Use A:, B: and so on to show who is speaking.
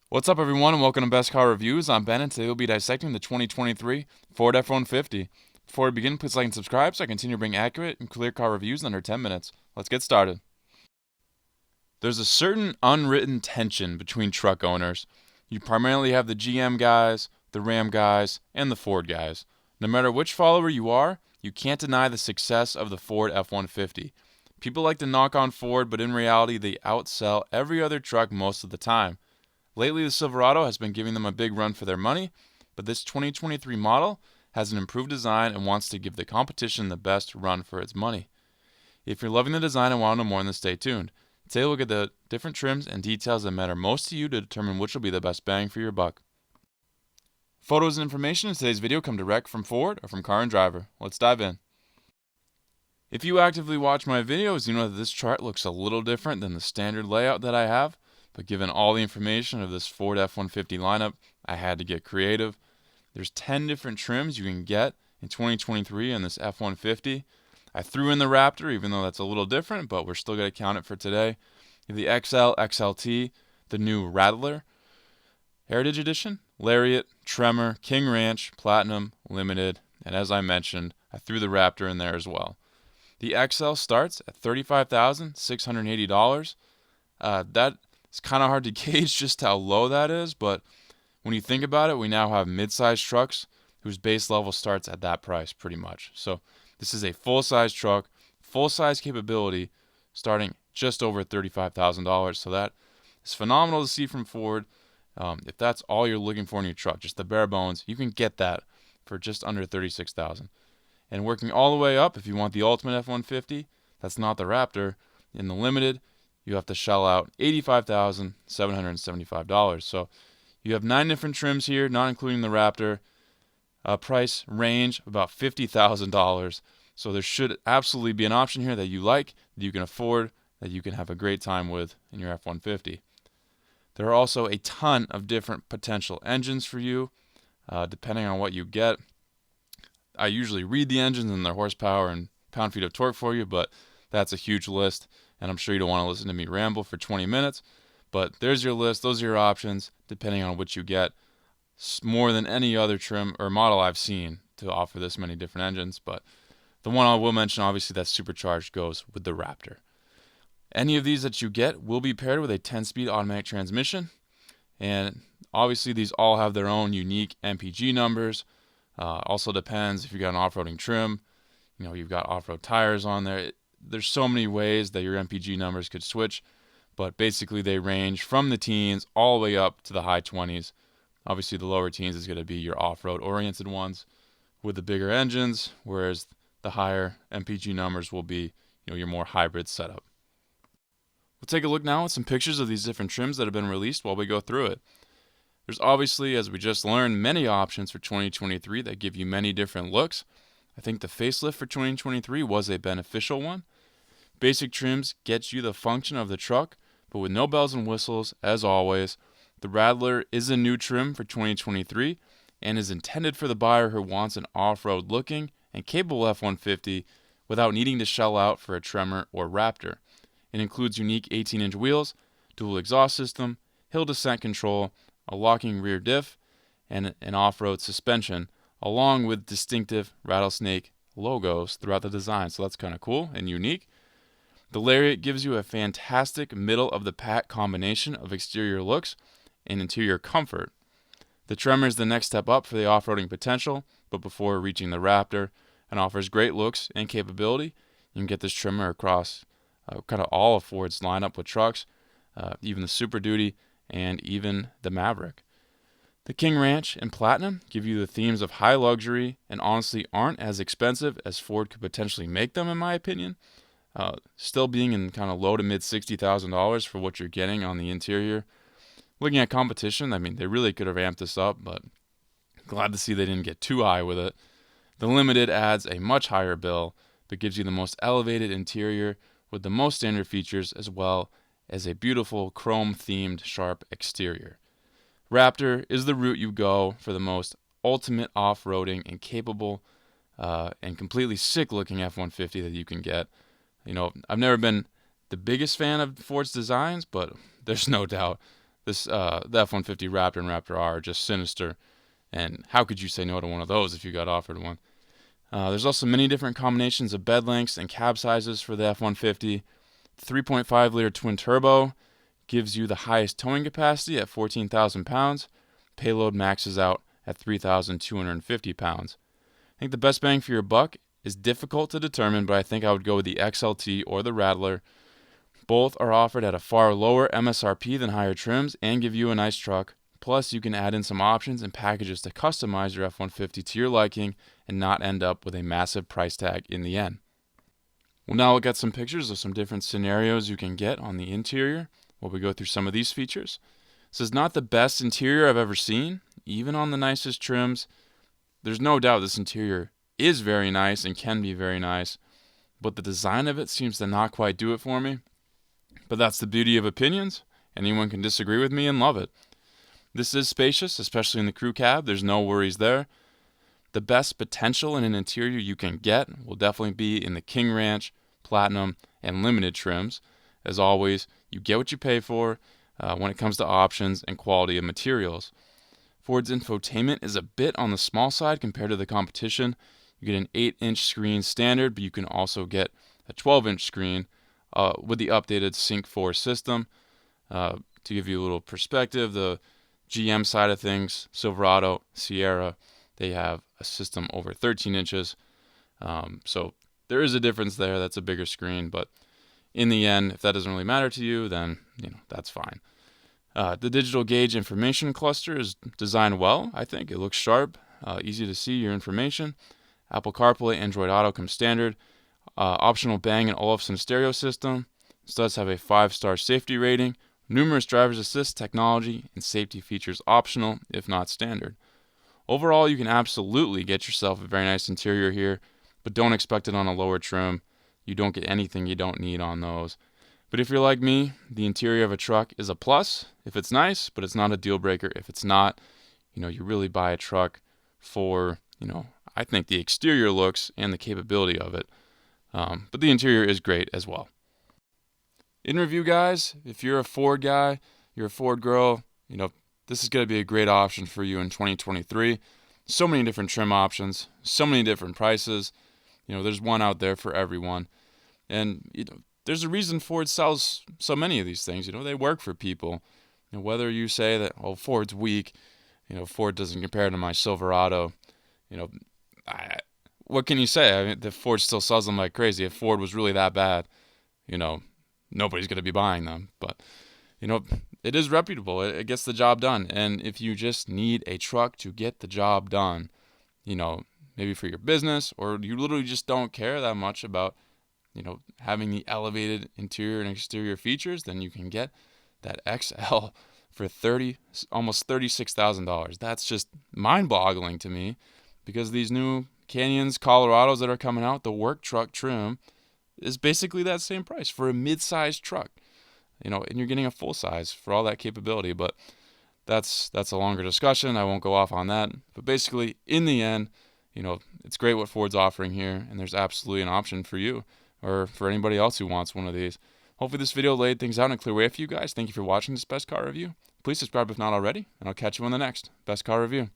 A: What's up, everyone, and welcome to Best Car Reviews. I'm Ben, and today we'll be dissecting the 2023 Ford F-150. Before we begin, please like and subscribe so I continue to bring accurate and clear car reviews in under 10 minutes. Let's get started. There's a certain unwritten tension between truck owners. You primarily have the GM guys, the Ram guys, and the Ford guys. No matter which follower you are, you can't deny the success of the Ford F-150. People like to knock on Ford, but in reality, they outsell every other truck most of the time. Lately, the Silverado has been giving them a big run for their money, but this 2023 model has an improved design and wants to give the competition the best run for its money. If you're loving the design and want to know more, then stay tuned. Today we'll look at the different trims and details that matter most to you to determine which will be the best bang for your buck. Photos and information in today's video come direct from Ford or from Car and Driver. Let's dive in. If you actively watch my videos, you know that this chart looks a little different than the standard layout that I have. But given all the information of this Ford F-150 lineup, I had to get creative. There's 10 different trims you can get in 2023 on this F-150. I threw in the Raptor, even though that's a little different, but we're still going to count it for today. You have the XL, XLT, the new Rattler, Heritage Edition, Lariat, Tremor, King Ranch, Platinum, Limited, and as I mentioned, I threw the Raptor in there as well. The XL starts at $35,680. That It's kind of hard to gauge just how low that is, but when you think about it, we now have mid-sized trucks whose base level starts at that price pretty much. So this is a full-size truck, full-size capability, starting just over $35,000. So that is phenomenal to see from Ford. If that's all you're looking for in your truck, just the bare bones, you can get that for just under $36,000. And working all the way up, if you want the ultimate F-150, that's not the Raptor. In the Limited, you have to shell out $85,775. So you have 9 different trims here, not including the Raptor. Price range about $50,000. So there should absolutely be an option here that you like, that you can afford, that you can have a great time with in your F-150. There are also a ton of different potential engines for you, depending on what you get. I usually read the engines and their horsepower and pound-feet of torque for you, but that's a huge list, and I'm sure you don't want to listen to me ramble for 20 minutes. But there's your list. Those are your options, depending on what you get. More than any other trim or model I've seen to offer this many different engines. But the one I will mention, obviously, that's supercharged goes with the Raptor. Any of these that you get will be paired with a 10-speed automatic transmission. And obviously, these all have their own unique MPG numbers. Also depends if you got an off-roading trim. You've got off-road tires on there. There's so many ways that your MPG numbers could switch, but basically they range from the teens all the way up to the high 20s. Obviously, the lower teens is going to be your off-road oriented ones with the bigger engines, whereas the higher MPG numbers will be your more hybrid setup. We'll take a look now at some pictures of these different trims that have been released while we go through it. There's obviously, as we just learned, many options for 2023 that give you many different looks. I think the facelift for 2023 was a beneficial one. Basic trims gets you the function of the truck, but with no bells and whistles, as always. The Rattler is a new trim for 2023 and is intended for the buyer who wants an off-road looking and capable F-150 without needing to shell out for a Tremor or Raptor. It includes unique 18-inch wheels, dual exhaust system, hill descent control, a locking rear diff, and an off-road suspension, along with distinctive rattlesnake logos throughout the design. So that's kind of cool and unique. The Lariat gives you a fantastic middle-of-the-pack combination of exterior looks and interior comfort. The Tremor is the next step up for the off-roading potential, but before reaching the Raptor, and offers great looks and capability. You can get this Tremor across kind of all of Ford's lineup with trucks, even the Super Duty, and even the Maverick. The King Ranch and Platinum give you the themes of high luxury and honestly aren't as expensive as Ford could potentially make them, in my opinion. Still being in kind of low to mid $60,000 for what you're getting on the interior. Looking at competition, I mean, they really could have amped this up, but glad to see they didn't get too high with it. The Limited adds a much higher bill, but gives you the most elevated interior with the most standard features as well as a beautiful chrome-themed sharp exterior. Raptor is the route you go for the most ultimate off-roading and capable and completely sick-looking F-150 that you can get. I've never been the biggest fan of Ford's designs, but there's no doubt the F-150 Raptor and Raptor R are just sinister. And how could you say no to one of those if you got offered one? There's also many different combinations of bed lengths and cab sizes for the F-150. 3.5 liter twin turbo gives you the highest towing capacity at 14,000 pounds. Payload maxes out at 3,250 pounds. I think the best bang for your buck is difficult to determine, but I think I would go with the XLT or the Rattler. Both are offered at a far lower MSRP than higher trims and give you a nice truck. Plus, you can add in some options and packages to customize your F-150 to your liking and not end up with a massive price tag in the end. We'll now look at some pictures of some different scenarios you can get on the interior while we go through some of these features. This is not the best interior I've ever seen, even on the nicest trims. There's no doubt this interior is very nice and can be very nice, but the design of it seems to not quite do it for me. But that's the beauty of opinions. Anyone can disagree with me and love it. This is spacious, especially in the crew cab. There's no worries there. The best potential in an interior you can get will definitely be in the King Ranch, Platinum, and Limited trims. As always, you get what you pay for when it comes to options and quality of materials. Ford's infotainment is a bit on the small side compared to the competition. You get an 8-inch screen standard, but you can also get a 12-inch screen with the updated Sync 4 system. To give you a little perspective, the GM side of things, Silverado, Sierra, they have a system over 13 inches. So there is a difference there. That's a bigger screen. But in the end, if that doesn't really matter to you, then that's fine. The digital gauge information cluster is designed well, I think. It looks sharp, easy to see your information. Apple CarPlay, Android Auto come standard. Optional Bang & Olufsen stereo system. This does have a 5-star safety rating. Numerous driver's assist technology and safety features optional, if not standard. Overall, you can absolutely get yourself a very nice interior here, but don't expect it on a lower trim. You don't get anything you don't need on those. But if you're like me, the interior of a truck is a plus if it's nice, but it's not a deal breaker if it's not. You really buy a truck for, I think the exterior looks and the capability of it. But the interior is great as well. In review, guys, if you're a Ford guy, you're a Ford girl, this is going to be a great option for you in 2023. So many different trim options, so many different prices. There's one out there for everyone. And, there's a reason Ford sells so many of these things. They work for people. Whether you say that, Ford's weak, Ford doesn't compare to my Silverado, what can you say? I mean, the Ford still sells them like crazy. If Ford was really that bad, nobody's going to be buying them. But, it is reputable. It gets the job done. And if you just need a truck to get the job done, maybe for your business, or you literally just don't care that much about, having the elevated interior and exterior features, then you can get that XL for almost $36,000. That's just mind-boggling to me, because these new Canyons, Colorados that are coming out, the work truck trim is basically that same price for a mid-sized truck, and you're getting a full size for all that capability. But that's a longer discussion. I won't go off on that. But basically, in the end, it's great what Ford's offering here, and there's absolutely an option for you or for anybody else who wants one of these. Hopefully this video laid things out in a clear way for you guys. Thank you for watching this Best Car Review. Please subscribe if not already, and I'll catch you on the next Best Car Review.